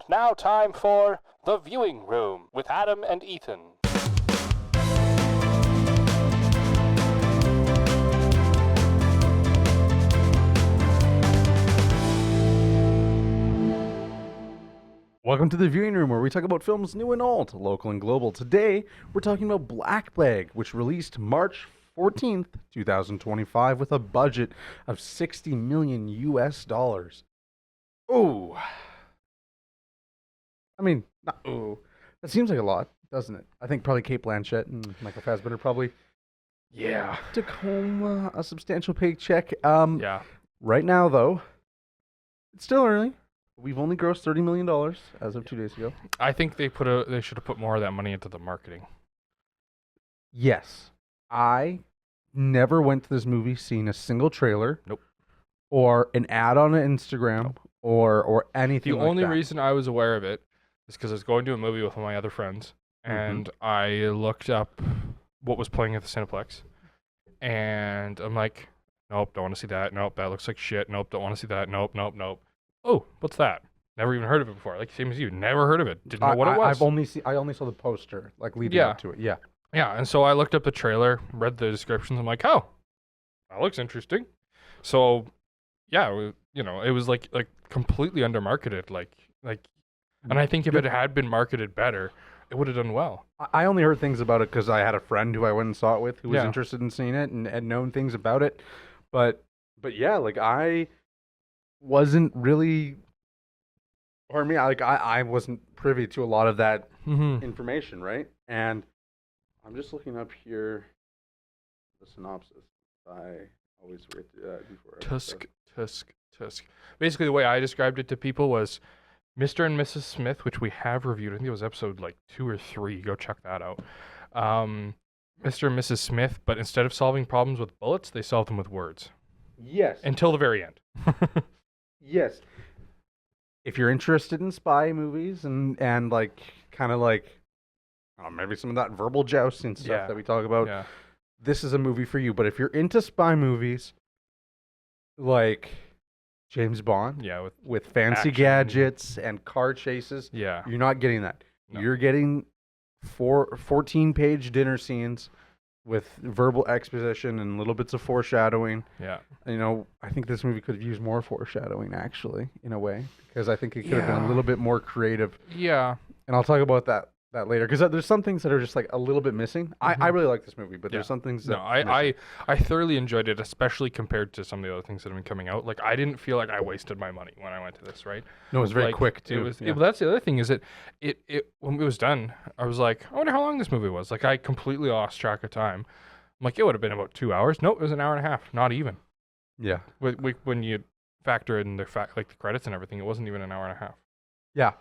now time for The Viewing Room with Adam and Ethan. Welcome to The Viewing Room, where we talk about films new and old, local and global. Today, we're talking about Black Bag, which released March 14th, 2025, with a budget of $60 million US. Oh. I mean, not ooh. That seems like a lot, doesn't it? I think probably Cate Blanchett and Michael Fassbender probably. Yeah. Took home a substantial paycheck. Yeah. Right now, though, it's still early. We've only grossed $30 million as of 2 days ago. I think they should have put more of that money into the marketing. Yes. I never went to this movie seeing a single trailer. Nope. Or an ad on Instagram. Nope. Or anything The like only that. reason I was aware of it is because I was going to a movie with one of my other friends, and I looked up what was playing at the Cineplex, and I'm like, nope, don't want to see that. Nope, that looks like shit. Nope, don't want to see that. Nope, nope, nope. Oh, what's that? Never even heard of it before. Like, same as you, never heard of it. Didn't know what it was. I only saw the poster, like, leading up to it. Yeah. Yeah, and so I looked up the trailer, read the descriptions. I'm like, oh, that looks interesting. So, yeah, it was like completely undermarketed. Like, and I think if it had been marketed better, it would have done well. I only heard things about it because I had a friend who I went and saw it with who was interested in seeing it and had known things about it. But yeah, like, I wasn't really, I wasn't privy to a lot of that information, right? And I'm just looking up here the synopsis. I always forget to do that before. Tusk. Basically, the way I described it to people was Mr. and Mrs. Smith, which we have reviewed. I think it was episode 2 or 3. Go check that out. Mr. and Mrs. Smith, but instead of solving problems with bullets, they solve them with words. Yes. Until the very end. Yes. If you're interested in spy movies and like kind of like maybe some of that verbal jousting stuff that we talk about, this is a movie for you. But if you're into spy movies like James Bond, with fancy gadgets and car chases, you're not getting that. No. You're getting 14-page dinner scenes with verbal exposition and little bits of foreshadowing. Yeah. I think this movie could have used more foreshadowing, actually, in a way, because I think it could have been a little bit more creative. Yeah. And I'll talk about that later, because there's some things that are just like a little bit missing. I really like this movie, but there's some things that I thoroughly enjoyed it, especially compared to some of the other things that have been coming out. Like, I didn't feel like I wasted my money when I went to this, right? No, it was very quick too. Well, that's the other thing, is it when it was done, I was like, I wonder how long this movie was. Like, I completely lost track of time. I'm like, it would have been about 2 hours. Nope, it was an hour and a half. Not even. Yeah. When you factor in the credits and everything, it wasn't even an hour and a half. Yeah.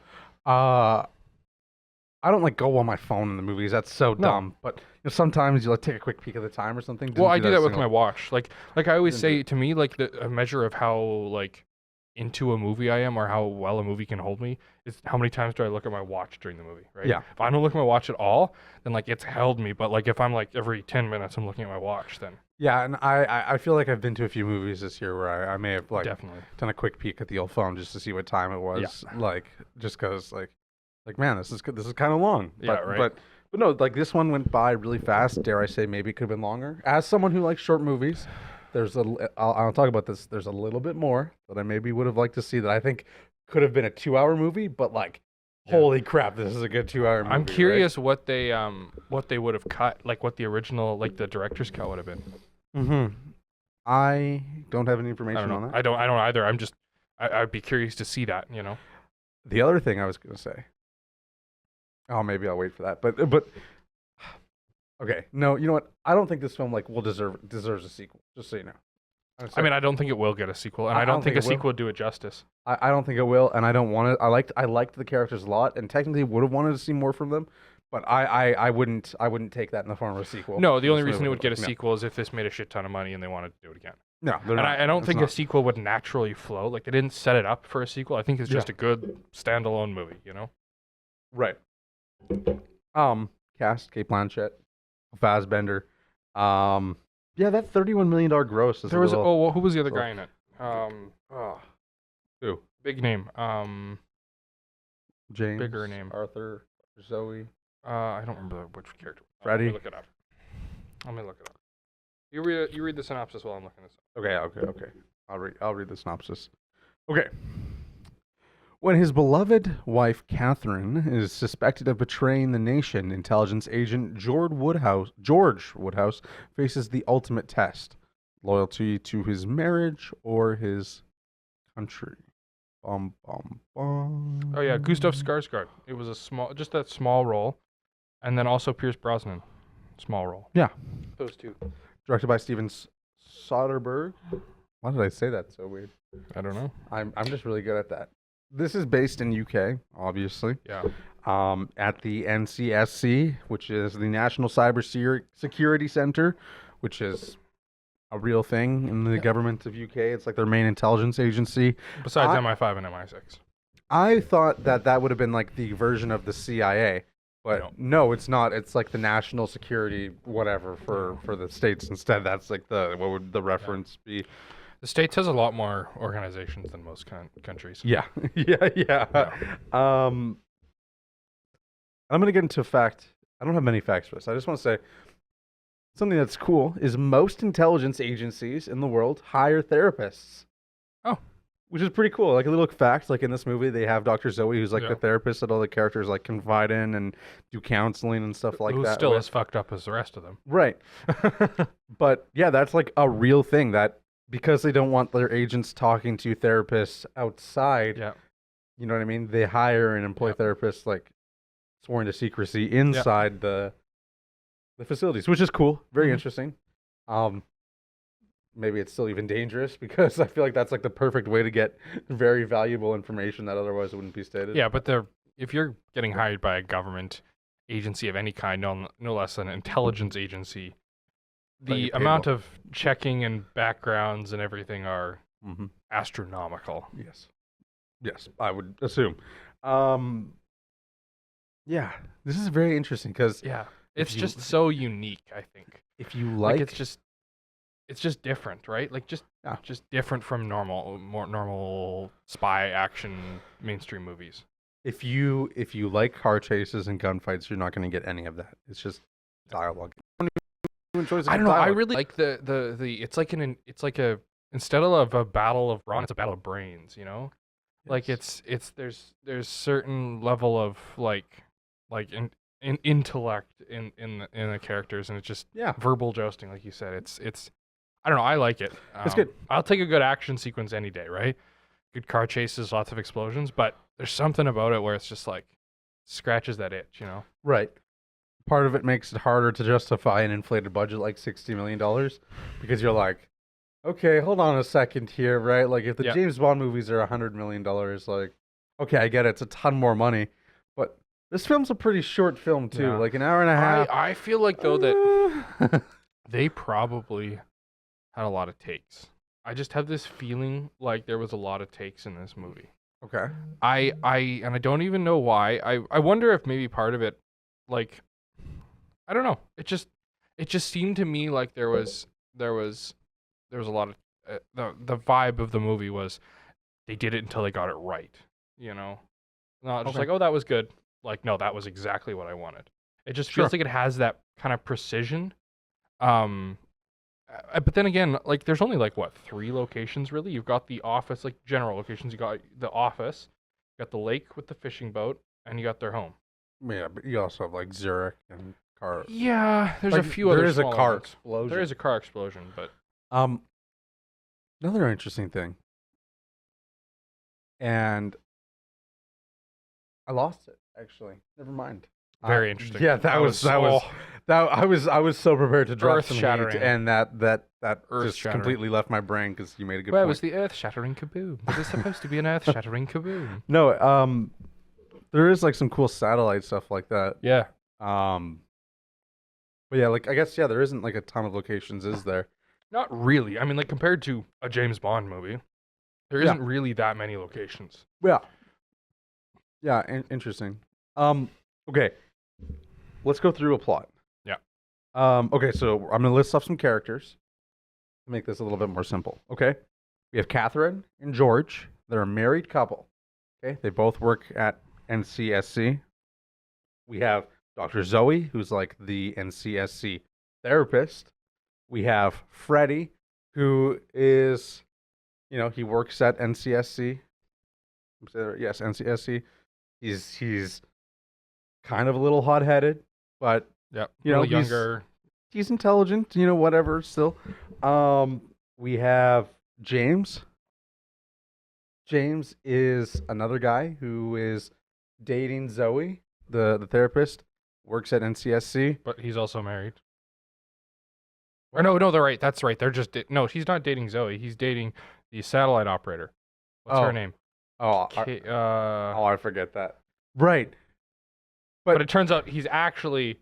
I don't go on my phone in the movies. That's so dumb. But sometimes you take a quick peek at the time or something. Well, I do that with my watch. Like I always say, to me, a measure of how into a movie I am, or how well a movie can hold me, is how many times do I look at my watch during the movie, right? Yeah. If I don't look at my watch at all, then it's held me. But if I'm every 10 minutes I'm looking at my watch, then. Yeah, and I feel like I've been to a few movies this year where I may have definitely done a quick peek at the old phone just to see what time it was. Yeah. Just because man, this is kind of long. Yeah, right. But no, this one went by really fast. Dare I say, maybe it could have been longer. As someone who likes short movies, I'll talk about this. There's a little bit more that I maybe would have liked to see that I think could have been a 2-hour movie, but holy crap, this is a good 2-hour movie. I'm curious what they would have cut, what the original, the director's cut would have been. I don't have any information on that. I don't either. I'd be curious to see that. The other thing I was gonna say. Oh, maybe I'll wait for that. But okay, no, you know what? I don't think this film deserves a sequel. Just so you know. I don't think it will get a sequel, and I don't think a sequel would do it justice. I don't think it will, and I don't want it. I liked the characters a lot, and technically would have wanted to see more from them, but I wouldn't take that in the form of a sequel. No, the only reason it would get a sequel is if this made a shit ton of money and they wanted to do it again. No, and I don't think a sequel would naturally flow. They didn't set it up for a sequel. I think it's just a good standalone movie. Right. Cast: Cate Blanchett, Fassbender. That $31 million gross is who was the other guy in it? Who? Big name. James, bigger name. Arthur, Zoe. I don't remember which character. Freddy. Let me look it up. You read the synopsis while I'm looking this up. Okay. I'll read the synopsis. Okay. When his beloved wife Catherine is suspected of betraying the nation, intelligence agent George Woodhouse faces the ultimate test: loyalty to his marriage or his country. Bum, bum, bum. Oh yeah, Gustav Skarsgård. It was just that small role, and then also Pierce Brosnan, small role. Yeah, those two. Directed by Steven Soderbergh. Why did I say that so weird? I don't know. I'm just really good at that. This is based in UK, obviously. Yeah. At the NCSC, which is the National Cyber Security Center, which is a real thing in the government of UK. It's like their main intelligence agency. Besides MI5 and MI6. I thought that would have been like the version of the CIA, but no, it's not. It's like the national security whatever for the states instead. That's like what would the reference be? The States has a lot more organizations than most countries. Yeah. Yeah. I'm going to get into a fact. I don't have many facts for this. I just want to say something that's cool is most intelligence agencies in the world hire therapists. Oh. Which is pretty cool. Like a little fact, like in this movie, they have Dr. Zoe, who's like the therapist that all the characters like confide in and do counseling and stuff like that. Who's still as fucked up as the rest of them. Right. But yeah, that's like a real thing that because they don't want their agents talking to therapists outside, you know what I mean? They hire and employ therapists like sworn to secrecy inside the facilities, which is cool. Very interesting. Maybe it's still even dangerous because I feel like that's like the perfect way to get very valuable information that otherwise wouldn't be stated. Yeah, but if you're getting hired by a government agency of any kind, no less than an intelligence agency, the amount of checking and backgrounds and everything are astronomical. Yes, I would assume. Yeah, this is very interesting because it's just so unique. I think if you like it's just different, right? Like just different from normal spy action mainstream movies. If you like car chases and gunfights, you're not going to get any of that. It's just dialogue. I don't know. I really like the it's like a instead of a battle of brawn, it's a battle of brains. You know, like it's there's certain level of like in intellect in the characters, and it's just verbal jousting, like you said. It's I don't know. I like it. It's good. I'll take a good action sequence any day, right? Good car chases, lots of explosions, but there's something about it where it's just like scratches that itch, you know? Right. Part of it makes it harder to justify an inflated budget like $60 million because you're like, okay, hold on a second here, right? Like if the James Bond movies are $100 million, like, okay, I get it. It's a ton more money, but this film's a pretty short film too, like an hour and a half. I feel like though that they probably had a lot of takes. I just have this feeling like there was a lot of takes in this movie. Okay. And I don't even know why. I wonder if maybe part of it, like, I don't know. It just seemed to me like there was a lot of the vibe of the movie was they did it until they got it right. You know, not just like, oh, that was good. Like, no, that was exactly what I wanted. It just feels like it has that kind of precision. But then again, like, there's only like 3 locations really. You've got the office, like general locations. You got the office, you got the lake with the fishing boat, and you got their home. Yeah, but you also have like Zurich and car. Yeah, there's a few other. There is a car explosion. There is a car explosion, but another interesting thing, and I lost it actually. Never mind. Very interesting. Yeah, I was so prepared to drop some heat, and that just completely left my brain because you made a good point. It was the earth-shattering kaboom. It was supposed to be an earth-shattering kaboom. No, there is like some cool satellite stuff like that. Yeah. But yeah, like I guess there isn't like a ton of locations, is there? Not really. I mean, like compared to a James Bond movie, there isn't really that many locations. Yeah. Yeah, interesting. Okay. Let's go through a plot. Yeah. Okay, so I'm going to list off some characters to make this a little bit more simple. Okay. We have Catherine and George. They're a married couple. Okay. They both work at NCSC. We have Dr. Zoe, who's like the NCSC therapist. We have Freddie, who is, he works at NCSC. Yes, NCSC. He's kind of a little hot-headed, but younger. He's intelligent, whatever. Still, we have James. James is another guy who is dating Zoe, the therapist. Works at NCSC, but he's also married. Or no, they're right. That's right. They're just no. He's not dating Zoe. He's dating the satellite operator. What's her name? I forget that. Right. But it turns out he's actually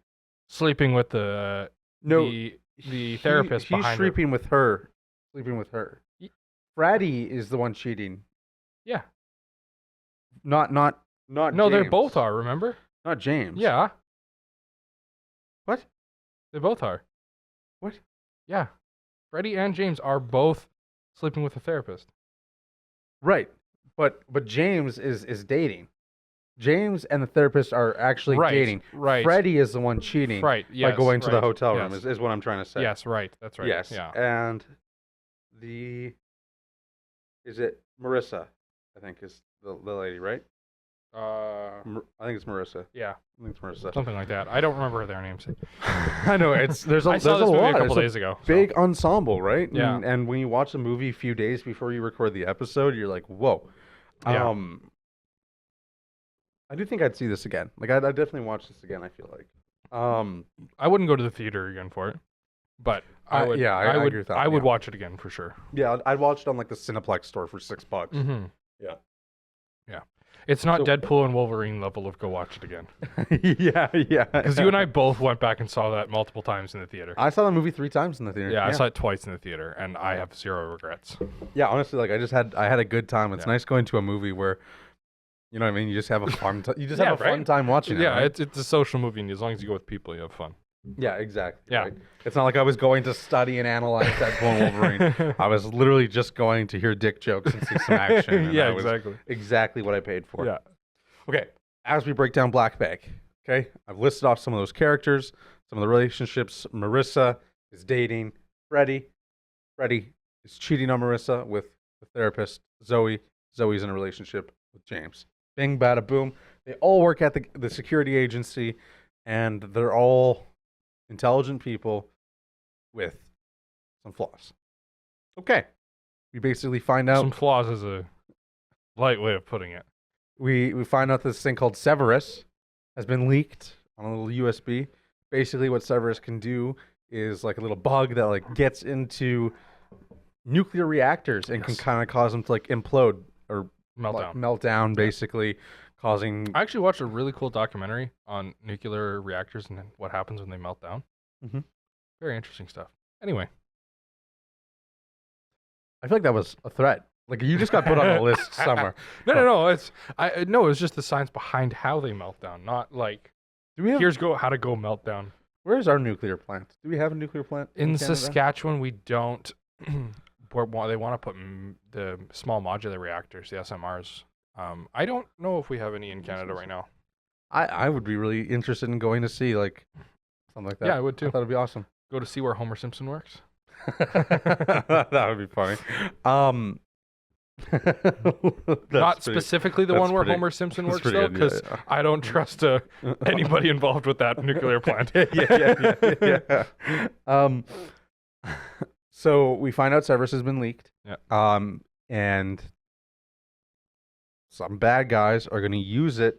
sleeping with the therapist behind her. He's sleeping with her. Freddie is the one cheating. Yeah. Not No, James. they both are, remember? Not James. Yeah. What? They both are. What? Yeah. Freddie and James are both sleeping with a therapist. Right. But James is dating. James and the therapist are actually dating. Right. Freddie is the one cheating. Right. Yes, by going to the hotel room is what I'm trying to say. Yes, right. That's right. Yes. Yeah. And is it Marissa? I think is the lady, right? I think it's Marissa. Yeah. I think it's Marissa. Something like that. I don't remember their names. I know there's a I saw this movie lot. a couple days ago. Big ensemble, right? Yeah. And when you watch the movie a few days before you record the episode, you're like, whoa. Yeah. I do think I'd see this again. Like I'd definitely watch this again. I feel like. I wouldn't go to the theater again for it, but I would. I agree with that. I would watch it again for sure. Yeah, I'd watch it on like the Cineplex store for $6. Mm-hmm. Yeah. Yeah. It's not Deadpool and Wolverine level of go watch it again. Yeah. Because you and I both went back and saw that multiple times in the theater. I saw the movie 3 times in the theater. Yeah, I saw it twice in the theater, and I have zero regrets. Yeah, honestly, like I had a good time. It's nice going to a movie where, you know what I mean. You just have a fun. Have a fun time watching it. Yeah, right? it's a social movie, and as long as you go with people, you have fun. Yeah, exactly. Yeah. Right? It's not like I was going to study and analyze Deadpool and Wolverine. I was literally just going to hear dick jokes and see some action. And yeah, exactly. Exactly what I paid for. Yeah. Okay, as we break down Black Bag, okay, I've listed off some of those characters, some of the relationships. Marissa is dating Freddie. Freddie is cheating on Marissa with the therapist, Zoe. Zoe's in a relationship with James. Bing, bada, boom. They all work at the security agency, and they're all intelligent people with some flaws. Okay, we basically find out... Some flaws is a light way of putting it. We find out this thing called Severus has been leaked on a little USB. Basically, what Severus can do is like a little bug that like gets into nuclear reactors and can kind of cause them to like implode or melt down, basically causing... I actually watched a really cool documentary on nuclear reactors and what happens when they melt down. Mm-hmm. Very interesting stuff. Anyway. I feel like that was a threat. Like you just got put on a list somewhere. No. It's just the science behind how they melt down, not like here's how to go melt down. Where's our nuclear plant? Do we have a nuclear plant in Saskatchewan? We don't. They want to put the small modular reactors, the SMRs. I don't know if we have any in Canada right now. I would be really interested in going to see like something like that. Yeah, I would too. I thought it'd be awesome. Go to see where Homer Simpson works. That would be funny. Not specifically the one where Homer Simpson works, though, because I don't trust anybody involved with that nuclear plant. Yeah. So we find out Severus has been leaked. Yeah. And some bad guys are going to use it.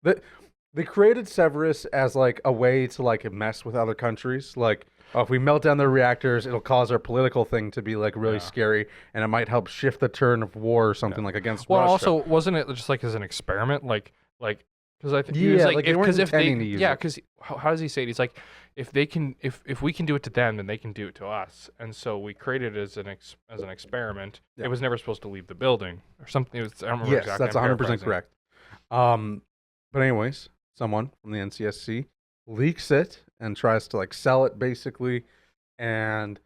They created Severus as like a way to like mess with other countries, like. Oh, if we melt down their reactors, it'll cause our political thing to be like really scary, and it might help shift the turn of war or something like against Russia. Well, also, wasn't it just like as an experiment, like because I think he was like if they how does he say it? He's like if we can do it to them, then they can do it to us, and so we created it as an experiment. Yeah. It was never supposed to leave the building or something. I don't remember exactly. That's 100% correct. But anyways, someone from the NCSC leaks it and tries to like sell it basically, and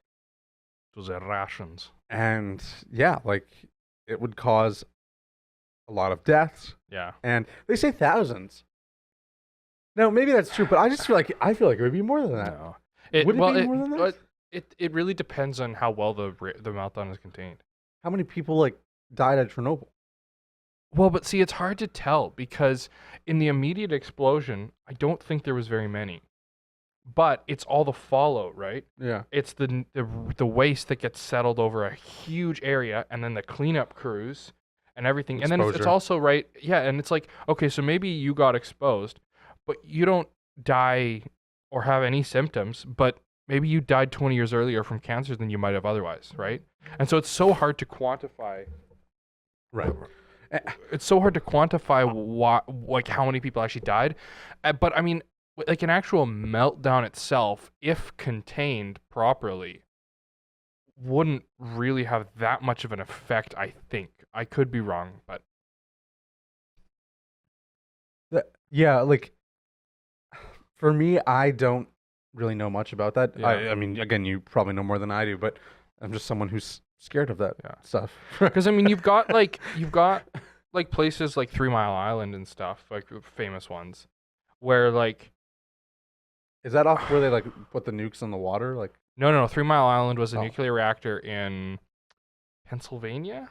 those are rations. And yeah, like it would cause a lot of deaths. Yeah. And they say thousands. Now, maybe that's true, but I feel like it would be more than that. No. Would it be more than that? It really depends on how well the meltdown is contained. How many people died at Chernobyl? Well, but see, it's hard to tell because in the immediate explosion, I don't think there was very many. But it's all the fallout, right? Yeah. It's the waste that gets settled over a huge area, and then the cleanup crews and everything. Exposure. And then it's also right, yeah. And it's like, okay, so maybe you got exposed, but you don't die or have any symptoms, but maybe you died 20 years earlier from cancer than you might have otherwise, right? And so it's so hard to quantify. Right. It's so hard to quantify how many people actually died. But I mean, like an actual meltdown itself, if contained properly, wouldn't really have that much of an effect, I think. I could be wrong, but yeah, for me, I don't really know much about that. Yeah. I mean, again, you probably know more than I do, but I'm just someone who's scared of that stuff. Because I mean, you've got places like 3 Mile Island and stuff, like famous ones, where is that off where they put the nukes in the water? No. 3 Mile Island was a nuclear reactor in Pennsylvania,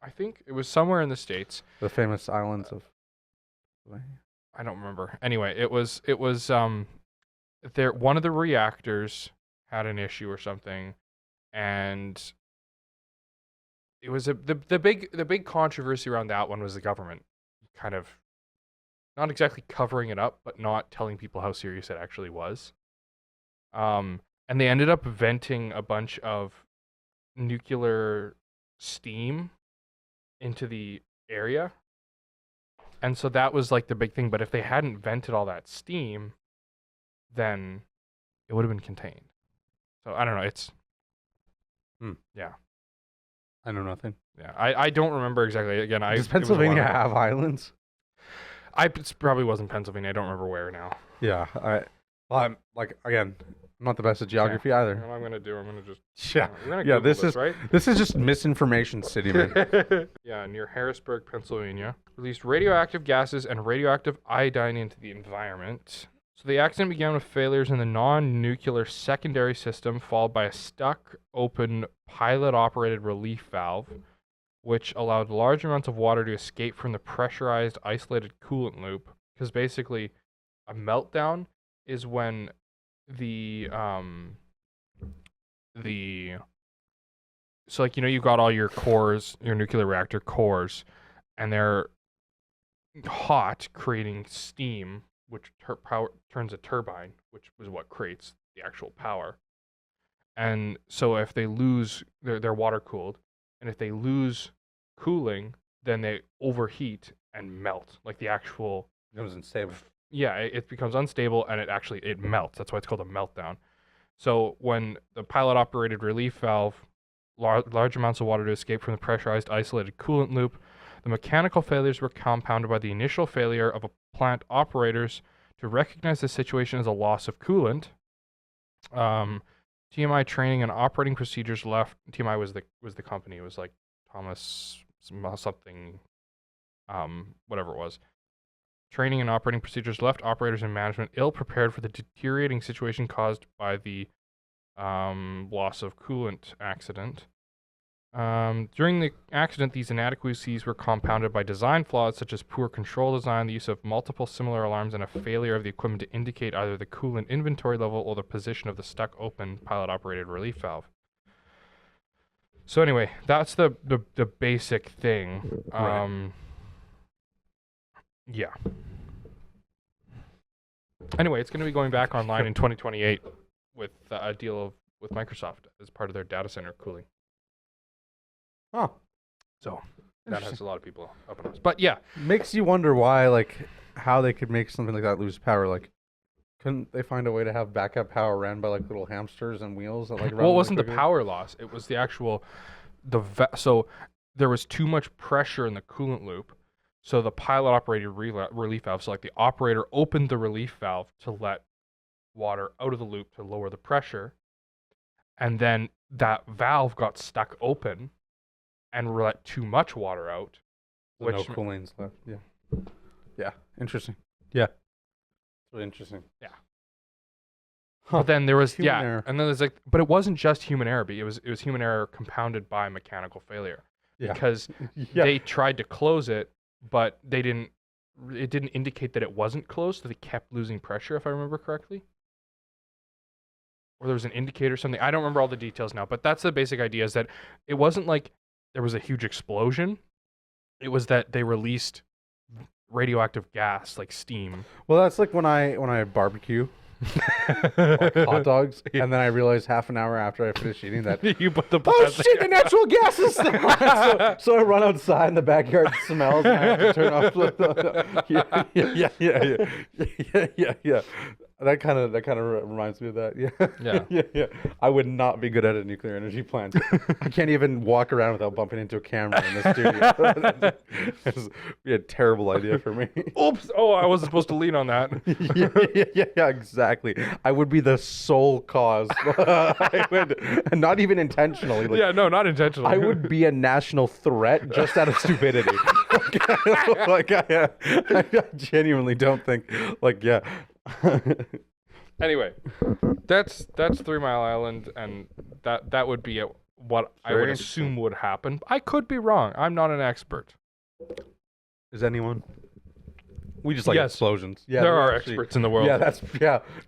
I think. It was somewhere in the States. The famous islands of. I don't remember. Anyway, it was there. One of the reactors had an issue or something, and it was the big controversy around that one was the government kind of not exactly covering it up, but not telling people how serious it actually was. And they ended up venting a bunch of nuclear steam into the area. And so that was the big thing. But if they hadn't vented all that steam, then it would have been contained. So I don't know. It's, yeah. I know nothing. Yeah, I don't remember exactly. Again, does Pennsylvania have islands? It probably wasn't Pennsylvania. I don't remember where now. Yeah, I'm again, I'm not the best at geography either. What I'm gonna do? I'm gonna just this is right. This is just misinformation city, man. Yeah, near Harrisburg, Pennsylvania, released radioactive gases and radioactive iodine into the environment. So the accident began with failures in the non-nuclear secondary system, followed by a stuck open pilot-operated relief valve, which allowed large amounts of water to escape from the pressurized isolated coolant loop. Because basically, a meltdown is when so you've got all your cores, your nuclear reactor cores, and they're hot, creating steam, which turns a turbine, which is what creates the actual power. And so if they lose, they're water cooled, and if they lose cooling, then they overheat and melt, the actual. It was unstable. Yeah, it becomes unstable and it melts. That's why it's called a meltdown. So when the pilot-operated relief valve, large amounts of water to escape from the pressurized isolated coolant loop, the mechanical failures were compounded by the initial failure of plant operators to recognize the situation as a loss of coolant. TMI training and operating procedures left. TMI was the company. It was Thomas something, whatever it was. Training and operating procedures left operators and management ill prepared for the deteriorating situation caused by the loss of coolant accident. During the accident, these inadequacies were compounded by design flaws such as poor control design, the use of multiple similar alarms, and a failure of the equipment to indicate either the coolant inventory level or the position of the stuck open pilot-operated relief valve. So anyway, that's the basic thing. Right. Yeah. Anyway, it's going to be going back online in 2028 with a deal with Microsoft as part of their data center cooling. Oh. So that has a lot of people up in arms. But yeah. Makes you wonder why, how they could make something like that lose power. Couldn't they find a way to have backup power ran by little hamsters and wheels that Well, it wasn't the power loss. It was the actual so there was too much pressure in the coolant loop. So the pilot-operated relief valve, so the operator opened the relief valve to let water out of the loop to lower the pressure, and then that valve got stuck open and let too much water out, So no cool lanes left. Yeah. Yeah. Interesting. Yeah. Really interesting. Yeah. Huh. But then there was Human error. and then there's like, but it wasn't just human error. It was human error compounded by mechanical failure. Yeah. Because they tried to close it, but they didn't. It didn't indicate that it wasn't closed, so they kept losing pressure, if I remember correctly. Or there was an indicator or something. I don't remember all the details now, but that's the basic idea, is that it wasn't like there was a huge explosion. It was that they released radioactive gas, like steam. Well, that's like when I barbecue like hot dogs, and then I realize half an hour after I finish eating that you put the oh shit, the natural gas is there. so I run outside and the backyard smells and I have to turn off yeah. That kind of reminds me of that. Yeah. I would not be good at a nuclear energy plant. I can't even walk around without bumping into a camera in the studio. It'd be a terrible idea for me. Oops! Oh, I wasn't supposed to lean on that. Yeah, exactly. I would be the sole cause. I would, not even intentionally. Like, no, not intentionally. I would be a national threat just out of stupidity. I genuinely don't think. Anyway, that's 3 Mile Island, and that would be what I would assume would happen. I could be wrong. I'm not an expert. Is anyone? We just like explosions. Yeah, there are experts in the world.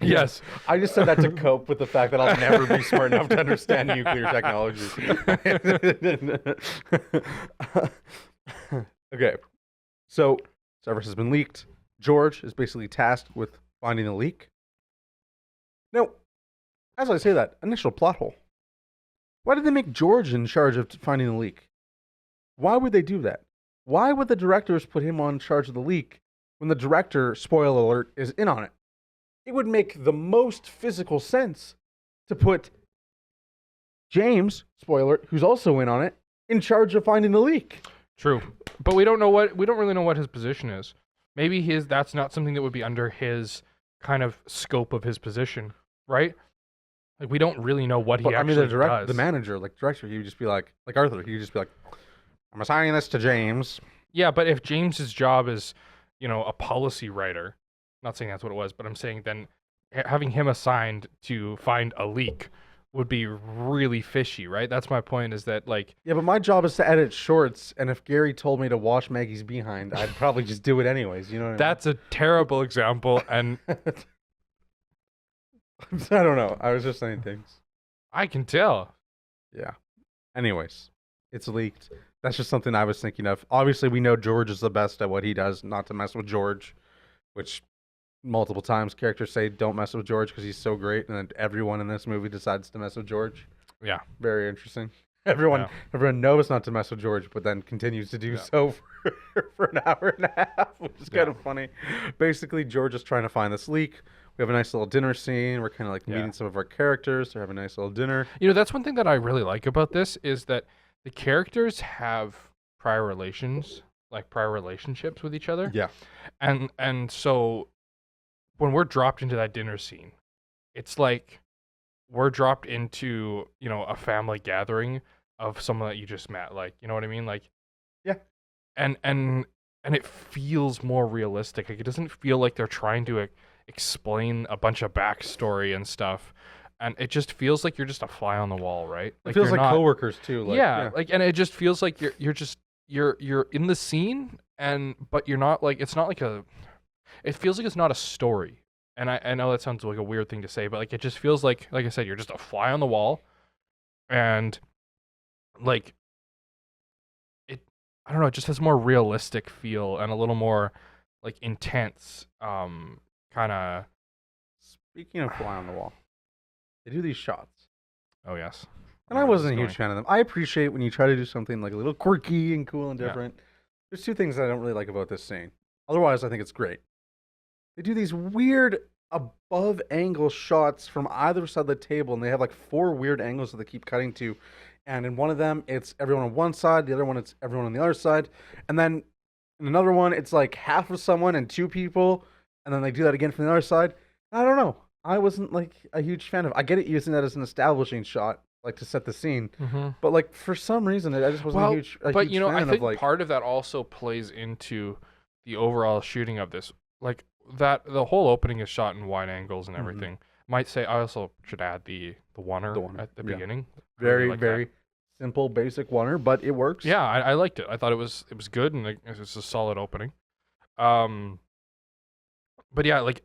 Yes. I just said that to cope with the fact that I'll never be smart enough to understand nuclear technology. Okay, so Cerberus has been leaked. George is basically tasked with finding the leak. Now, as I say that, initial plot hole. Why did they make George in charge of finding the leak? Why would they do that? Why would the directors put him on charge of the leak when the director, spoiler alert, is in on it? It would make the most physical sense to put James, spoiler alert, who's also in on it, in charge of finding the leak. True. But we don't really know what his position is. Maybe that's not something that would be under his kind of scope of his position, right? Like, we don't really know what he actually does. The manager, director, he would just be like Arthur, he would just be like, I'm assigning this to James. Yeah, but if James's job is, a policy writer, not saying that's what it was, but I'm saying then having him assigned to find a leak would be really fishy, right? That's my point, is that yeah, but my job is to edit shorts, and if Gary told me to wash Maggie's behind, I'd probably just do it anyways, you know what I mean? That's a terrible example, and I don't know. I was just saying things. I can tell. Yeah. Anyways, it's leaked. That's just something I was thinking of. Obviously, we know George is the best at what he does, not to mess with George, which multiple times characters say don't mess with George because he's so great, and then everyone in this movie decides to mess with George. Yeah. Very interesting. Everyone knows not to mess with George, but then continues to do so for an hour and a half, which is kind of funny. Basically, George is trying to find this leak. We have a nice little dinner scene. We're kind of meeting some of our characters. They're having a nice little dinner. That's one thing that I really like about this, is that the characters have prior relationships with each other. Yeah. And so when we're dropped into that dinner scene, it's like we're dropped into, a family gathering of someone that you just met. You know what I mean? Yeah. And it feels more realistic. It doesn't feel like they're trying to explain a bunch of backstory and stuff. And it just feels like you're just a fly on the wall, right? It feels like coworkers too. And it just feels like you're in the scene, but you're not it's not it feels like it's not a story. And I know that sounds like a weird thing to say, but it just feels like I said, you're just a fly on the wall, and I don't know, it just has more realistic feel and a little more intense kind of. Speaking of fly on the wall, they do these shots. Oh yes. And I wasn't a huge fan of them. I appreciate when you try to do something a little quirky and cool and different. Yeah. There's two things that I don't really like about this scene. Otherwise, I think it's great. They do these weird above angle shots from either side of the table, and they have 4 weird angles that they keep cutting to. And in one of them, it's everyone on one side. The other one, it's everyone on the other side. And then in another one, it's half of someone and 2 people. And then they do that again from the other side. I don't know. I wasn't a huge fan of it. I get it using that as an establishing shot like to set the scene. Mm-hmm. But like for some reason, I just wasn't a huge but fan I think of like part of that also plays into the overall shooting of this. Like that, the whole opening is shot in wide angles and everything. Might say I also should add the oneer at the beginning. Very very simple, basic oneer, but it works. Yeah, I liked it. I thought it was good and it was a solid opening. But yeah, like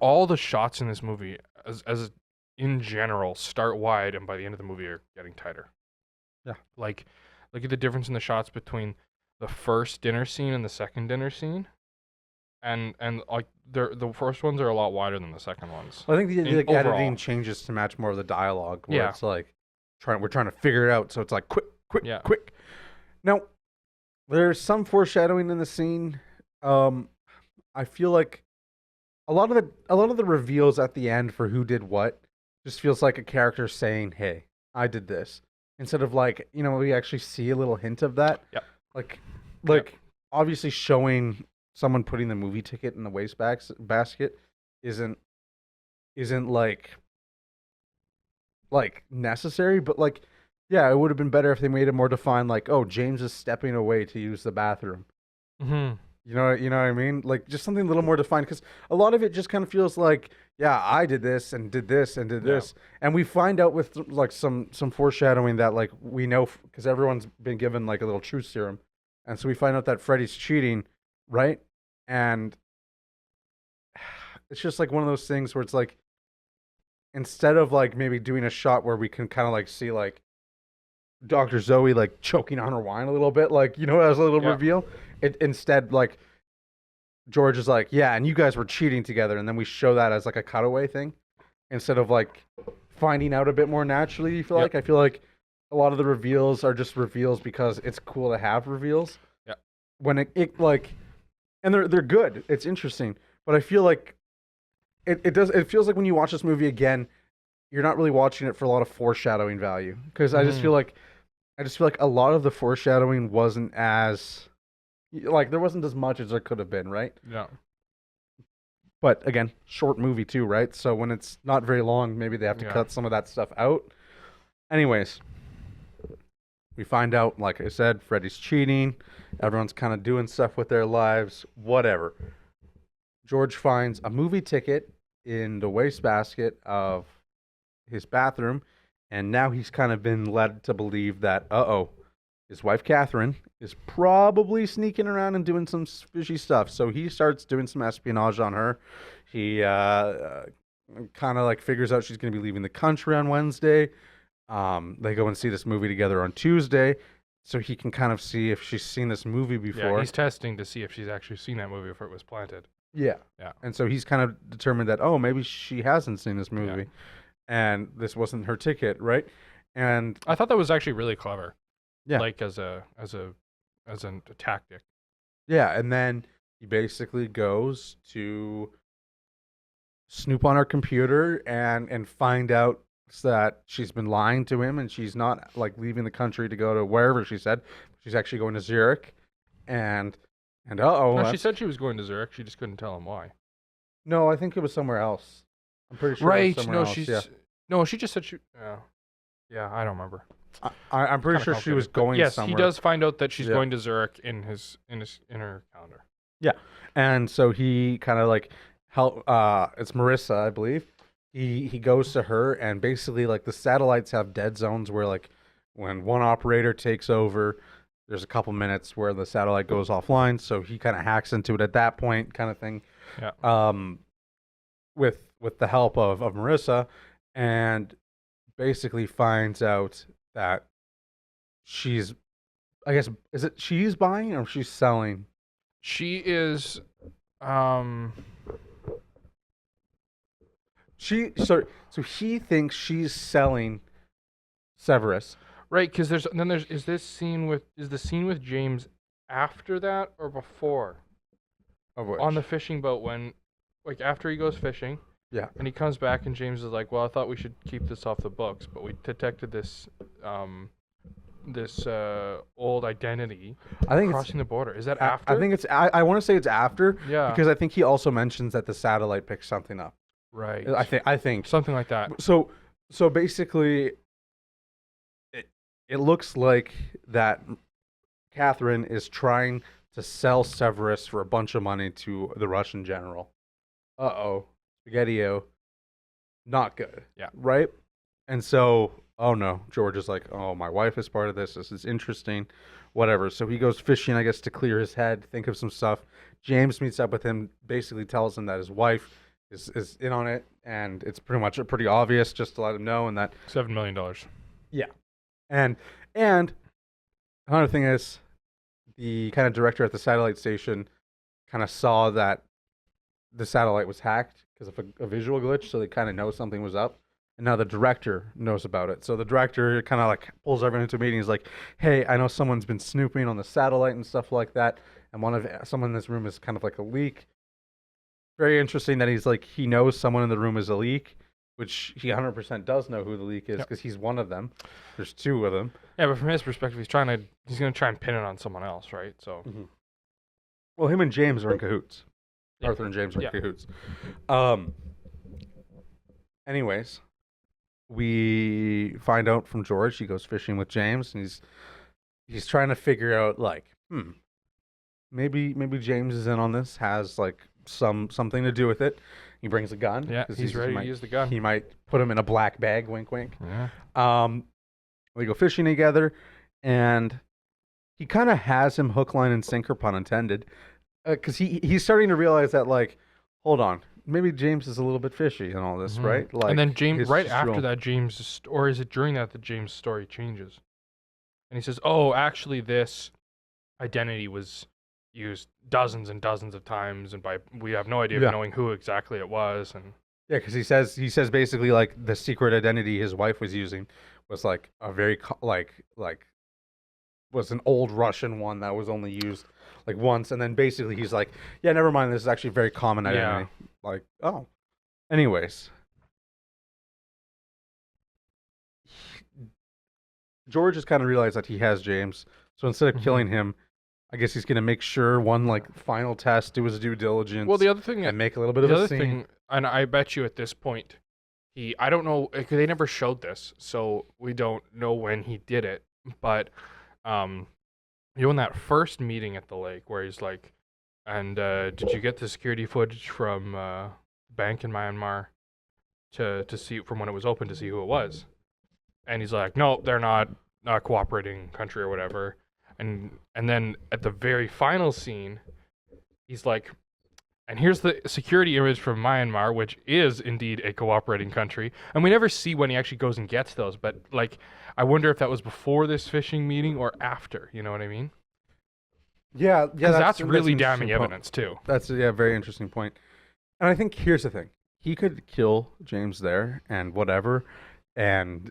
all the shots in this movie, as in general, start wide and by the end of the movie are getting tighter. Yeah. Like, look at the difference in the shots between the first dinner scene and the second dinner scene. And like the first ones are a lot wider than the second ones. Well, I think the editing changes to match more of the dialogue. Where it's like we're trying to figure it out, so it's like quick. Now, there's some foreshadowing in the scene. I feel like a lot of the reveals at the end for who did what just feels like a character saying, "Hey, I did this," instead of like we actually see a little hint of that. Yep. Like obviously showing someone putting the movie ticket in the basket isn't like necessary, but like yeah, it would have been better if they made it more defined. Like, oh, James is stepping away to use the bathroom. Mm-hmm. You know what I mean? Like just something a little more defined, because a lot of it just kind of feels like, yeah, I did this and did this and did this, and we find out with like some foreshadowing that like we know because everyone's been given like a little truth serum, and so we find out that Freddy's cheating, right? And it's just like one of those things where it's like, instead of like maybe doing a shot where we can kind of like see like Dr. Zoe like choking on her wine a little bit, like as a little reveal. It instead like George is like, yeah, and you guys were cheating together, and then we show that as like a cutaway thing instead of like finding out a bit more naturally. You feel like I feel like a lot of the reveals are just reveals because it's cool to have reveals. Yeah. When it like, and they're good. It's interesting, but I feel like it feels like when you watch this movie again, you're not really watching it for a lot of foreshadowing value, because I just feel like a lot of the foreshadowing wasn't as like there wasn't as much as there could have been, right? Yeah. But again, short movie too, right? So when it's not very long, maybe they have to cut some of that stuff out. Anyways, we find out, like I said, Freddy's cheating. Everyone's kind of doing stuff with their lives, whatever. George finds a movie ticket in the wastebasket of his bathroom, and now he's kind of been led to believe that, his wife Catherine is probably sneaking around and doing some fishy stuff. So he starts doing some espionage on her. He kind of like figures out she's going to be leaving the country on Wednesday. They go and see this movie together on Tuesday, so he can kind of see if she's seen this movie before. Yeah, he's testing to see if she's actually seen that movie before it was planted. Yeah. And so he's kind of determined that, maybe she hasn't seen this movie, and this wasn't her ticket, right? And I thought that was actually really clever. Yeah. Like as a tactic. Yeah, and then he basically goes to snoop on her computer and find out that she's been lying to him, and she's not like leaving the country to go to wherever she said. She's actually going to Zurich, and No, she said she was going to Zurich. She just couldn't tell him why. No, I think it was somewhere else. I'm pretty sure. Right? It was somewhere else. No, she just said she. Yeah, I don't remember. I'm pretty sure she was going somewhere. Yes, he does find out that she's going to Zurich in her calendar. Yeah, and so he kind of like it's Marissa, I believe. He goes to her, and basically like the satellites have dead zones where like when one operator takes over, there's a couple minutes where the satellite goes offline. So he kind of hacks into it at that point, kind of thing. Yeah. With the help of Marissa, and basically finds out that she's, I guess, she's buying or she's selling? She is, so he thinks she's selling Severus. Right, because is the scene with James after that or before? Of which? On the fishing boat, when, like, after he goes fishing. Yeah. And he comes back and James is like, well, I thought we should keep this off the books, but we detected this old identity crossing the border. Is that after? I think it's I want to say it's after. Yeah. Because I think he also mentions that the satellite picked something up. Right. I think something like that. So basically it looks like that Catherine is trying to sell Severus for a bunch of money to the Russian general. Uh-oh. Spaghetti-o. Not good. Yeah. Right? And so, oh no, George is like, oh, my wife is part of this. This is interesting. Whatever. So he goes fishing, I guess, to clear his head, think of some stuff. James meets up with him, basically tells him that his wife is in on it, and it's pretty obvious just to let him know, and that $7 million. Yeah. And another thing is the kind of director at the satellite station kind of saw that the satellite was hacked because of a visual glitch, so they kind of know something was up. And now the director knows about it. So the director kind of like pulls everyone into a meeting. He's like, hey, I know someone's been snooping on the satellite and stuff like that. And someone in this room is kind of like a leak. Very interesting that he's like, he knows someone in the room is a leak, which he 100% does know who the leak is because he's one of them. There's two of them. Yeah, but from his perspective, he's going to try and pin it on someone else, right? So, well, him and James are in cahoots. Yeah. Arthur and James are in cahoots. Anyways, we find out from George. He goes fishing with James, and he's trying to figure out like, maybe James is in on this. Has like something to do with it. He brings a gun. Yeah, he's ready to use the gun. He might put him in a black bag. Wink, wink. Yeah. We go fishing together, and he kind of has him hook, line, and sinker, pun intended, because he's starting to realize that like, hold on, maybe James is a little bit fishy in all this, right? Like, and then James, right after that, James, or is it during that James' story changes, and he says, "Oh, actually, this identity was used dozens and dozens of times, and we have no idea of knowing who exactly it was." And yeah, because he says basically like the secret identity his wife was using was like a very was an old Russian one that was only used like once, and then basically he's like, yeah, never mind, this is actually a very common identity. Like, oh, anyways, George has kind of realized that he has James, so instead of killing him, I guess he's gonna make sure one like final test, do his due diligence. Well, the other thing, and make a little bit of a scene. And I bet you at this point, I don't know, they never showed this, so we don't know when he did it. But, in that first meeting at the lake where he's like, and did you get the security footage from bank in Myanmar to see from when it was open to see who it was? And he's like, no, they're not cooperating country or whatever. And then at the very final scene, he's like, and here's the security image from Myanmar, which is indeed a cooperating country. And we never see when he actually goes and gets those, but like, I wonder if that was before this fishing meeting or after. You know what I mean? Yeah, because that's really damning evidence too. That's a very interesting point. And I think here's the thing: he could kill James there and whatever, and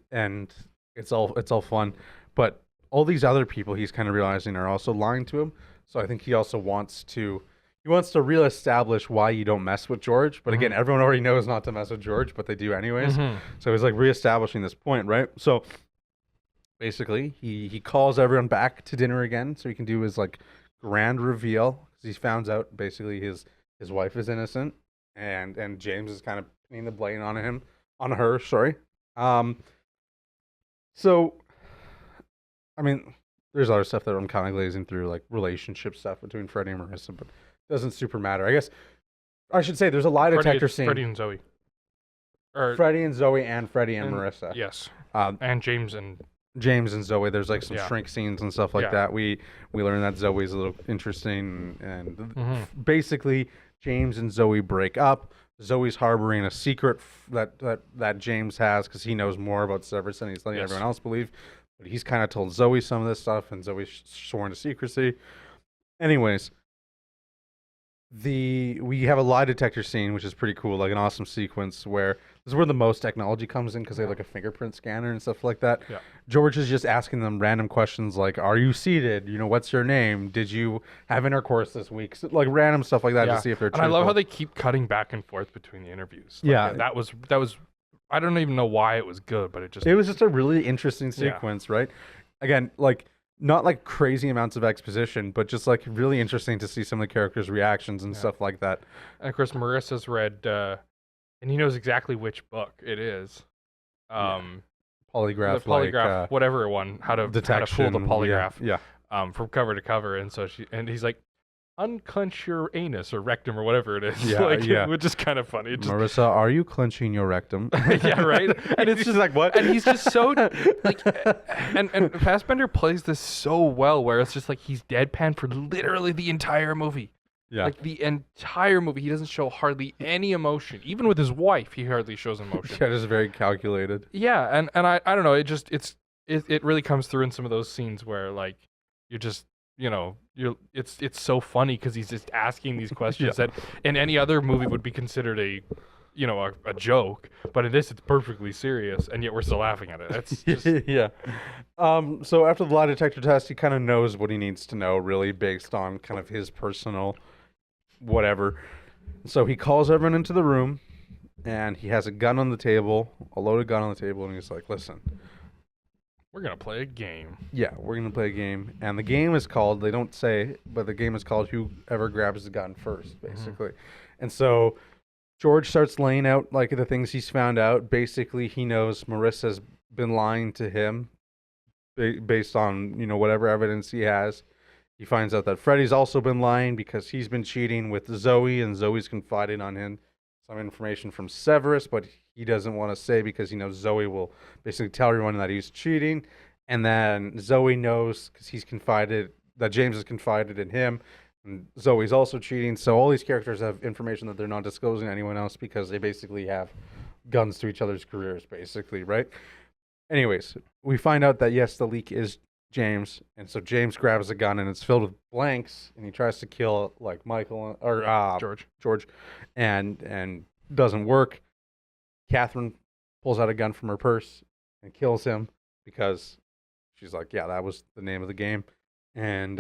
it's all fun, but all these other people he's kind of realizing are also lying to him. So I think he also wants to reestablish why you don't mess with George. But again, everyone already knows not to mess with George, but they do anyways. So he's like reestablishing this point, right? So basically, he calls everyone back to dinner again so he can do his like grand reveal, because he found out basically his wife is innocent, and James is kind of pinning the blame on her. Sorry. So, I mean, there's other stuff that I'm kind of glazing through, like relationship stuff between Freddie and Marissa, but it doesn't super matter. I guess I should say there's a lie detector scene. Freddie and Zoe. Or Freddie and Zoe and Freddie and Marissa. Yes. And James and Zoe. There's like some shrink scenes and stuff like that. We learn that Zoe's a little interesting, and basically James and Zoe break up. Zoe's harboring a secret that James has because he knows more about Severus than he's letting everyone else believe. But he's kind of told Zoe some of this stuff, and Zoe's sworn to secrecy. Anyways, we have a lie detector scene, which is pretty cool, like an awesome sequence where this is where the most technology comes in, because they have like a fingerprint scanner and stuff like that. Yeah. George is just asking them random questions like, are you seated? What's your name? Did you have intercourse this week? So, like random stuff like that to see if they're truthful. And I love how they keep cutting back and forth between the interviews. Like, that was I don't even know why it was good, but it was just a really interesting sequence, right? Again, like not like crazy amounts of exposition, but just like really interesting to see some of the characters' reactions and stuff like that. And of course, Marissa's read, and he knows exactly which book it is. Paul polygraph, the polygraph, like, whatever one, how to detection, pull the polygraph, yeah. From cover to cover, and so he's like, unclench your anus or rectum or whatever it is, which is kind of funny. Marissa, are you clenching your rectum? Yeah, right. And it's just like, what? And he's just so like, and Fassbender plays this so well, where it's just like he's deadpan for literally the entire movie. Yeah. Like the entire movie, he doesn't show hardly any emotion. Even with his wife, he hardly shows emotion. Yeah, just very calculated. Yeah, and I don't know. It really comes through in some of those scenes where like you're just. It's so funny because he's just asking these questions that in any other movie would be considered a joke, but in this it's perfectly serious, and yet we're still laughing at it. That's just... yeah. So after the lie detector test, he kind of knows what he needs to know, really, based on kind of his personal whatever. So he calls everyone into the room, and he has a gun on the table, a loaded gun on the table, and he's like, "Listen. We're going to play a game." Yeah, we're going to play a game. And the game is called, they don't say, but the game is called Whoever Grabs the Gun First, basically. And so George starts laying out, like, the things he's found out. Basically, he knows Marissa's been lying to him based on, whatever evidence he has. He finds out that Freddie's also been lying because he's been cheating with Zoe, and Zoe's confided on him some information from Severus, but he doesn't want to say because he knows Zoe will basically tell everyone that he's cheating. And then Zoe knows because that James has confided in him, and Zoe's also cheating. So all these characters have information that they're not disclosing to anyone else because they basically have guns to each other's careers, basically, right? Anyways, we find out that yes, the leak is James, and so James grabs a gun and it's filled with blanks, and he tries to kill like Michael or George, and doesn't work. Catherine pulls out a gun from her purse and kills him because she's like, yeah, that was the name of the game. And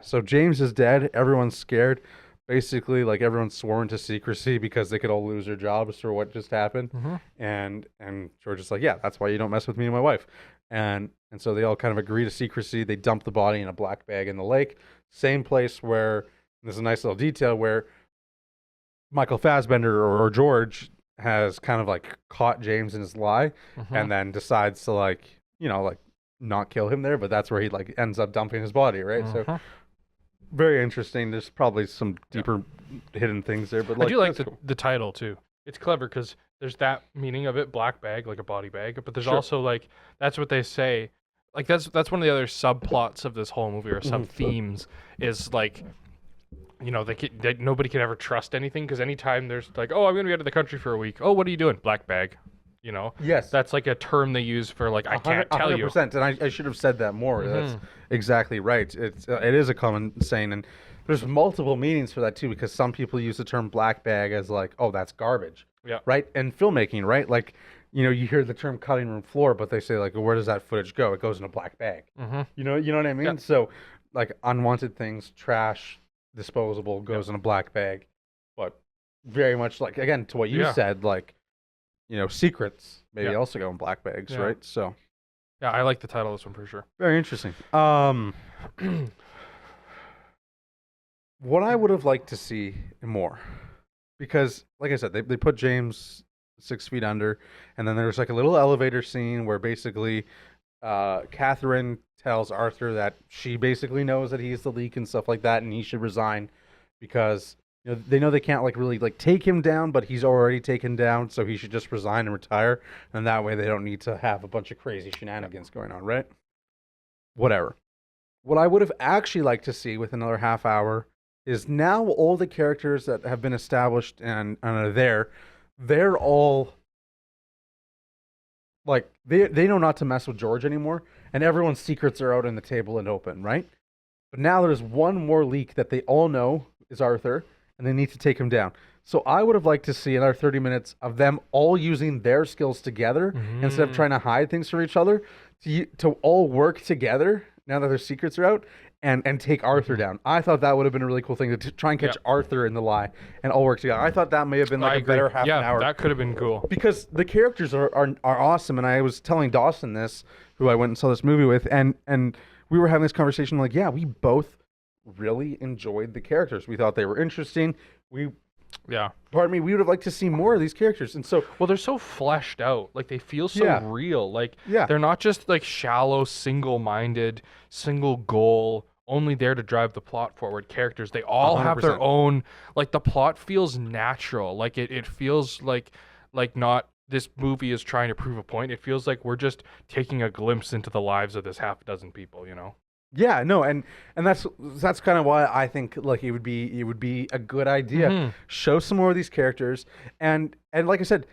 so James is dead. Everyone's scared. Basically, like, everyone's sworn to secrecy because they could all lose their jobs for what just happened. Mm-hmm. And George is like, yeah, that's why you don't mess with me and my wife. And so they all kind of agree to secrecy. They dump the body in a black bag in the lake. Same place where, there's a nice little detail where Michael Fassbender or George has kind of like caught James in his lie, and then decides to not kill him there, but that's where he like ends up dumping his body, right? So very interesting. There's probably some deeper hidden things there, but I do like the title too. It's clever because there's that meaning of it, black bag, like a body bag, but there's also like, that's what they say. Like that's one of the other subplots of this whole movie, or sub themes, is like, nobody can ever trust anything, because anytime there's like, oh, I'm gonna be out of the country for a week. Oh, what are you doing? Black bag. Yes, that's like a term they use for like, I can't tell 100%, you. 100%, and I should have said that more. That's exactly right. It is a common saying, and there's multiple meanings for that too, because some people use the term black bag as like, oh, that's garbage. Yeah. Right. And filmmaking, right? Like, you hear the term cutting room floor, but they say like, well, where does that footage go? It goes in a black bag. You know what I mean? Yeah. So like unwanted things, trash, disposable, goes in a black bag. But very much like, again, to what you said, like, secrets maybe also go in black bags, right? So yeah, I like the title of this one for sure. Very interesting. What I would have liked to see more, because like I said, they put James 6 feet under, and then there's like a little elevator scene where basically Catherine tells Arthur that she basically knows that he's the leak and stuff like that, and he should resign because they know they can't like really like take him down, but he's already taken down, so he should just resign and retire, and that way they don't need to have a bunch of crazy shenanigans going on, right? Whatever. What I would have actually liked to see with another half hour is now all the characters that have been established and are there, they're all like, they know not to mess with George anymore, and everyone's secrets are out on the table and open, right? But now there's one more leak that they all know is Arthur, and they need to take him down. So I would have liked to see another 30 minutes of them all using their skills together instead of trying to hide things from each other, to all work together now that their secrets are out and take Arthur down. I thought that would have been a really cool thing to try and catch Arthur in the lie and all work together. I thought that may have been like a better half an hour. Yeah, that could have been cool. Because the characters are awesome, and I was telling Dawson this, who I went and saw this movie with, and we were having this conversation like, yeah, we both really enjoyed the characters. We thought they were interesting. Yeah. Pardon me, we would have liked to see more of these characters. And so, well, they're so fleshed out. Like, they feel so real. Like, they're not just like shallow, single-minded, single goal, only there to drive the plot forward characters. They all 100%. Have their own, like, the plot feels natural. Like, it feels like not this movie is trying to prove a point. It feels like we're just taking a glimpse into the lives of this half dozen people, you know? Yeah, no, and that's kind of why I think like it would be a good idea. Show some more of these characters, and like I said,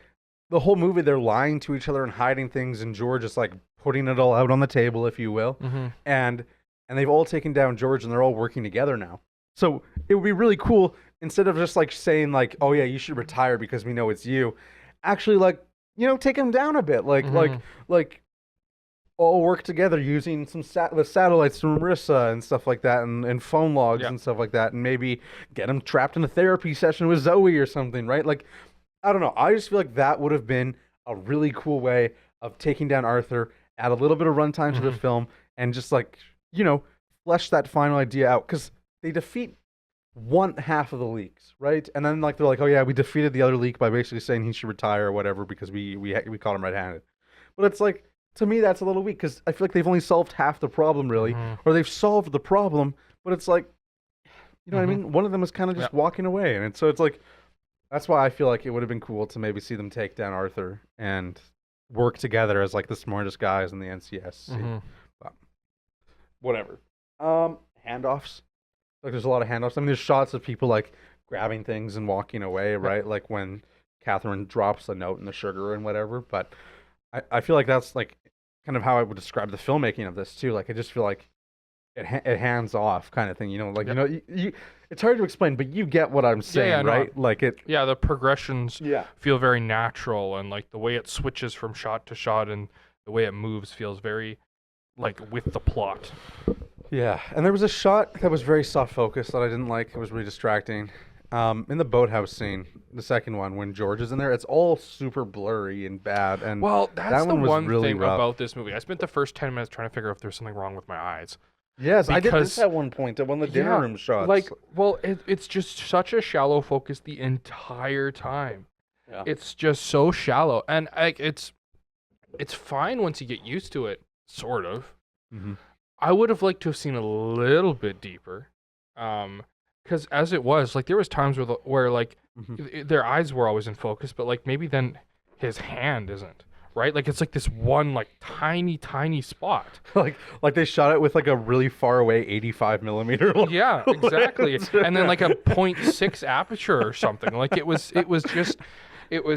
the whole movie they're lying to each other and hiding things, and George is like putting it all out on the table, if you will, and they've all taken down George, and they're all working together now. So it would be really cool instead of just like saying like, oh yeah, you should retire because we know it's you. Actually, like, you know, take him down a bit, like all work together using some the satellites from Marissa and stuff like that, and phone logs and stuff like that, and maybe get him trapped in a therapy session with Zoe or something, right? Like, I don't know. I just feel like that would have been a really cool way of taking down Arthur, add a little bit of runtime to the film, and just like, you know, flesh that final idea out, because they defeat one half of the leaks, right? And then like they're like, oh yeah, we defeated the other leak by basically saying he should retire or whatever because we caught him red-handed. But it's like, to me, that's a little weak because I feel like they've only solved half the problem, really, or they've solved the problem, but it's like, you know what I mean? One of them is kind of just walking away, and so it's like, that's why I feel like it would have been cool to maybe see them take down Arthur and work together as like the smartest guys in the NCSC. But whatever. Handoffs. Like, there's a lot of handoffs. I mean, there's shots of people like grabbing things and walking away, right? Like when Catherine drops a note in the sugar and whatever. But I feel like that's like kind of how I would describe the filmmaking of this too. Like, I just feel like it hands off kind of thing, you know, like, you know, you it's hard to explain, but you get what I'm saying, right? No, like it. Yeah, the progressions feel very natural, and like the way it switches from shot to shot and the way it moves feels very like with the plot. Yeah, and there was a shot that was very soft focus that I didn't like. It was really distracting. In the boathouse scene, the second one, when George is in there, it's all super blurry and bad. And well, that's the one really thing rough about this movie. I spent the first 10 minutes trying to figure out if there's something wrong with my eyes. Yes, I did this at one point, at one of the dinner room shots. Like, well, it's just such a shallow focus the entire time. Yeah. It's just so shallow, and like it's fine once you get used to it, sort of. I would have liked to have seen a little bit deeper, because as it was, like, there was times where like their eyes were always in focus, but like maybe then his hand isn't, right? Like, it's like this one like tiny spot. like they shot it with like a really far away 85 millimeter. Yeah, exactly. And then like a 0.6 aperture or something. Like, it was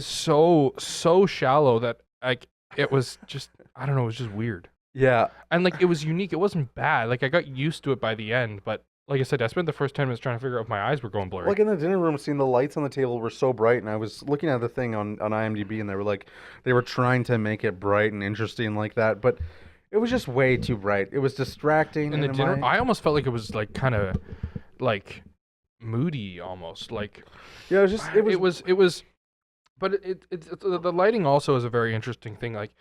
so shallow that like it was just, I don't know, it was just weird. Yeah. And like, it was unique. It wasn't bad. Like, I got used to it by the end, but like I said, I spent the first 10 minutes trying to figure out if my eyes were going blurry. Like, in the dinner room scene, the lights on the table were so bright, and I was looking at the thing on IMDb, and they were trying to make it bright and interesting like that, but it was just way too bright. It was distracting. In the dinner, I almost felt like it was like kind of like moody almost. Like, yeah, it was. But the lighting also is a very interesting thing. Like,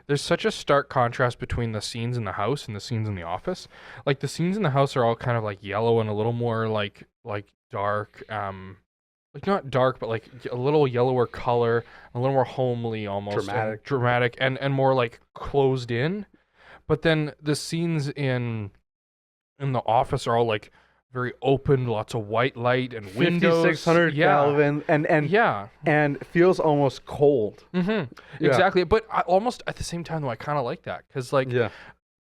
there's such a stark contrast between the scenes in the house and the scenes in the office. Like, the scenes in the house are all kind of like yellow and a little more like dark, like not dark, but like a little yellower color, a little more homely almost, dramatic, and more like closed in. But then the scenes in the office are all like very open, lots of white light and windows. 5600 Kelvin, and feels almost cold. Exactly, but almost at the same time though, I kind of like that, because like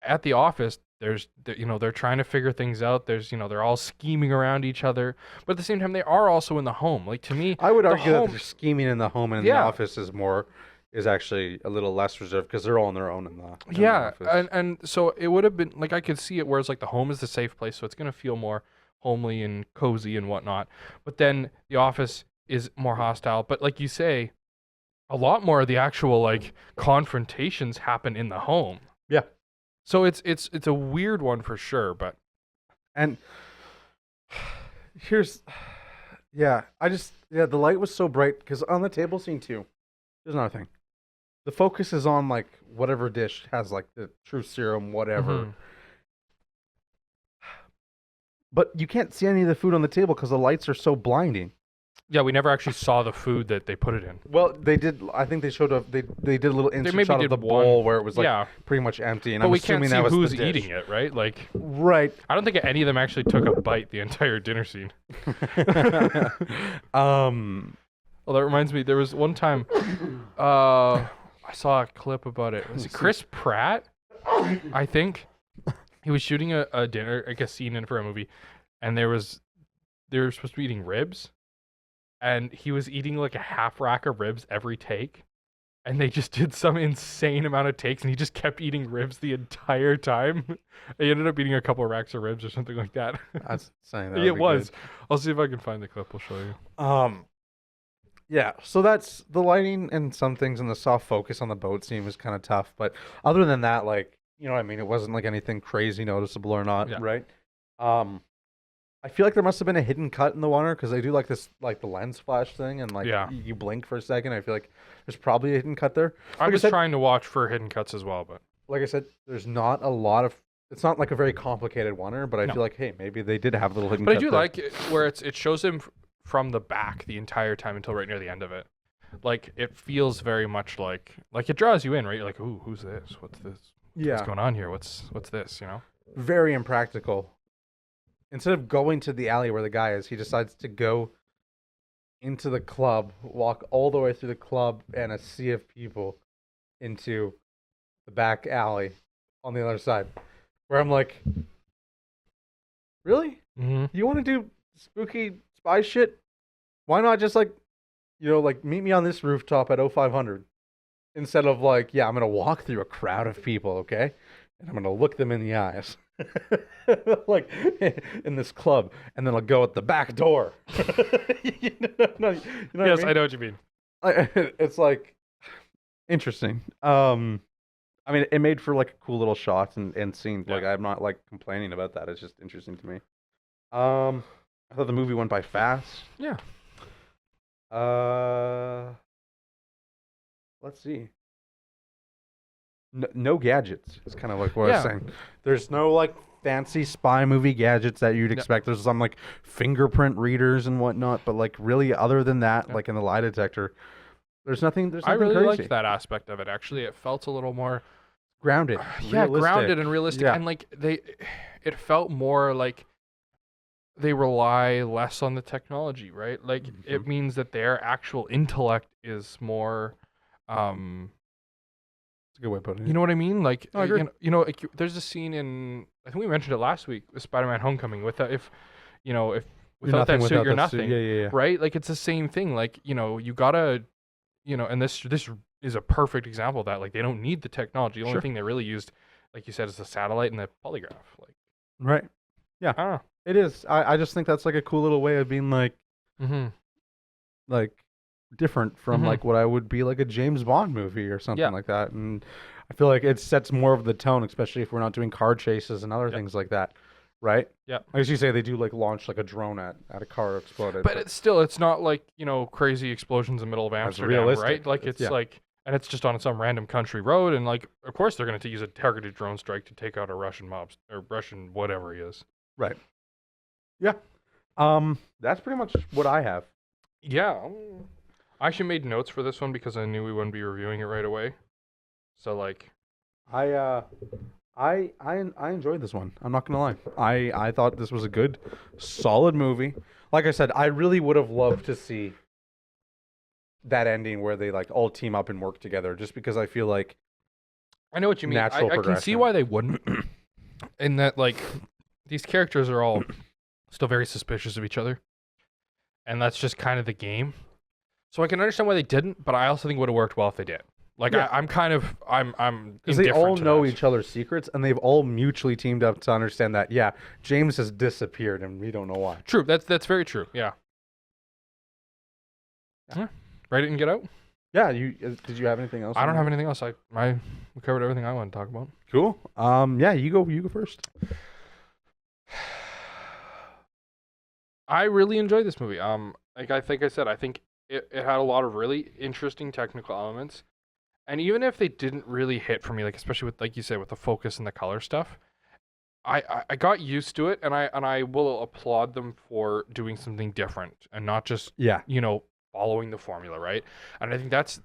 at the office, they're trying to figure things out. They're all scheming around each other, but at the same time, they are also in the home. Like, to me, I would argue that they're scheming in the home, and in the office is actually a little less reserved because they're all on their own in the office. and so it would have been like, I could see it, whereas like the home is the safe place, so it's gonna feel more homely and cozy and whatnot. But then the office is more hostile. But like you say, a lot more of the actual like confrontations happen in the home. Yeah. So it's a weird one for sure. But and here's the light was so bright because on the table scene too, there's another thing. The focus is on like whatever dish has like the truth serum, whatever. But you can't see any of the food on the table because the lights are so blinding. Yeah, we never actually saw the food that they put it in. Well, they did. I think they showed up. They did a little insert shot of the one bowl where it was like pretty much empty, and but I'm we assuming can't that see was who's the dish. eating it, right? Like, right. I don't think any of them actually took a bite the entire dinner scene. Well, that reminds me. There was one time, I saw a clip about it. Was it Chris Pratt? I think he was shooting a dinner, like a scene in for a movie, and they were supposed to be eating ribs, and he was eating like a half rack of ribs every take, and they just did some insane amount of takes, and he just kept eating ribs the entire time. He ended up eating a couple of racks of ribs or something like that. That's insane. It was. Good. I'll see if I can find the clip. I'll show you. Yeah, so that's the lighting and some things in the soft focus on the boat scene was kind of tough, but other than that, like, you know what I mean, it wasn't like anything crazy noticeable or not, right? I feel like there must have been a hidden cut in the water because they do like this, like the lens flash thing, and like you blink for a second. I feel like there's probably a hidden cut there. I was trying to watch for hidden cuts as well, but like I said, there's not a lot of. It's not like a very complicated oneer, but I feel like, hey, maybe they did have a little hidden cut. But I do like it where it shows him from the back the entire time until right near the end of it. Like, it feels very much like it draws you in, right? You're like, ooh, who's this? What's this? What's going on here? What's this, you know? Very impractical. Instead of going to the alley where the guy is, he decides to go into the club, walk all the way through the club and a sea of people into the back alley on the other side. Where I'm like, really? Mm-hmm. You want to do spooky spy shit? Why not just like, you know, like meet me on this rooftop at 0500 instead of like, yeah, I'm going to walk through a crowd of people, okay? And I'm going to look them in the eyes. Like in this club, and then I'll go at the back door. You know yes, I know what you mean. It's like interesting. I mean, it made for like a cool little shot and scene. Like, I'm not like complaining about that. It's just interesting to me. I thought the movie went by fast. Yeah. Let's see. No gadgets. It's kind of like what I was saying. There's no like fancy spy movie gadgets that you'd expect. There's some like fingerprint readers and whatnot, but like really, other than that, like in the lie detector, there's nothing. I really crazy. Liked that aspect of it. Actually, it felt a little more grounded. Grounded and realistic, and like it felt more like they rely less on the technology, right? Like it means that their actual intellect is more. That's a good way of putting it. You know what I mean? Like, I agree. Like, there's a scene in, I think we mentioned it last week, with Spider-Man: Homecoming. Without that suit, you're nothing. Yeah. Right? Like, it's the same thing. Like, you gotta, and this is a perfect example of that. Like, they don't need the technology. The only thing they really used, like you said, is the satellite and the polygraph. Like, right. Yeah. It is. I just think that's like a cool little way of being like, like, different from like what I would be like a James Bond movie or something like that, and I feel like it sets more of the tone, especially if we're not doing car chases and other things like that, right? Yeah. As you say, they do like launch like a drone at a car exploded, but it's not like crazy explosions in the middle of Amsterdam, right? Like it's like, and it's just on some random country road, and like of course they're going to use a targeted drone strike to take out a Russian mob or Russian whatever he is. Right. Yeah. That's pretty much what I have. Yeah. I actually made notes for this one because I knew we wouldn't be reviewing it right away. So like, I enjoyed this one. I'm not gonna lie. I thought this was a good, solid movie. Like I said, I really would have loved to see that ending where they like all team up and work together. Just because I feel like I know what you mean. I can see why they wouldn't. In that, like, these characters are all still very suspicious of each other, and that's just kind of the game. So I can understand why they didn't, but I also think it would have worked well if they did. Like, I'm because they all know each other's secrets, and they've all mutually teamed up to understand that James has disappeared, and we don't know why. True, that's very true. Yeah. Write it and get out. Yeah. Did you have anything else? I don't have anything else. We covered everything I wanted to talk about. Go. Yeah. You go first. I really enjoyed this movie. Like I said, I think it had a lot of really interesting technical elements. And even if they didn't really hit for me, like especially with, like you said, with the focus and the color stuff, I got used to it, and I will applaud them for doing something different and not just following the formula, right? And I think that's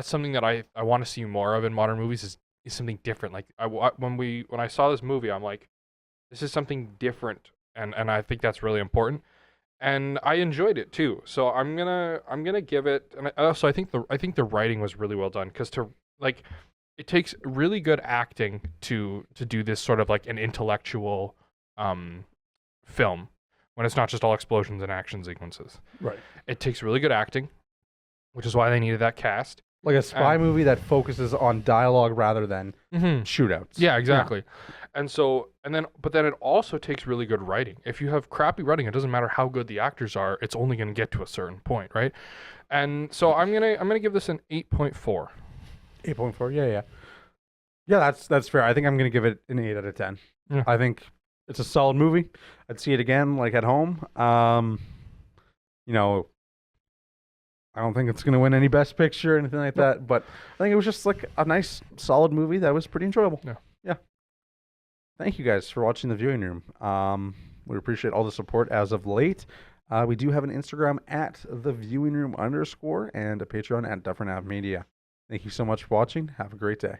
something that I want to see more of in modern movies is something different. Like when I saw this movie, I'm like, this is something different, and I think that's really important. And I enjoyed it too. So I'm gonna give it. And also I think the writing was really well done, because it takes really good acting to do this sort of like an intellectual film, when it's not just all explosions and action sequences. Right. It takes really good acting, which is why they needed that cast. Like a spy movie that focuses on dialogue rather than shootouts. Yeah, exactly. Yeah. But then it also takes really good writing. If you have crappy writing, it doesn't matter how good the actors are, it's only going to get to a certain point, right? And so I'm gonna give this an 8.4. 8.4, yeah. Yeah, that's fair. I think I'm gonna give it an 8 out of 10. Yeah. I think it's a solid movie. I'd see it again, like at home. I don't think it's gonna win any Best Picture or anything like that, but I think it was just like a nice, solid movie that was pretty enjoyable. Yeah. Thank you guys for watching The Viewing Room. We appreciate all the support as of late. We do have an Instagram at @theviewingroom_ and a Patreon at Dufferin Ave Media. Thank you so much for watching. Have a great day.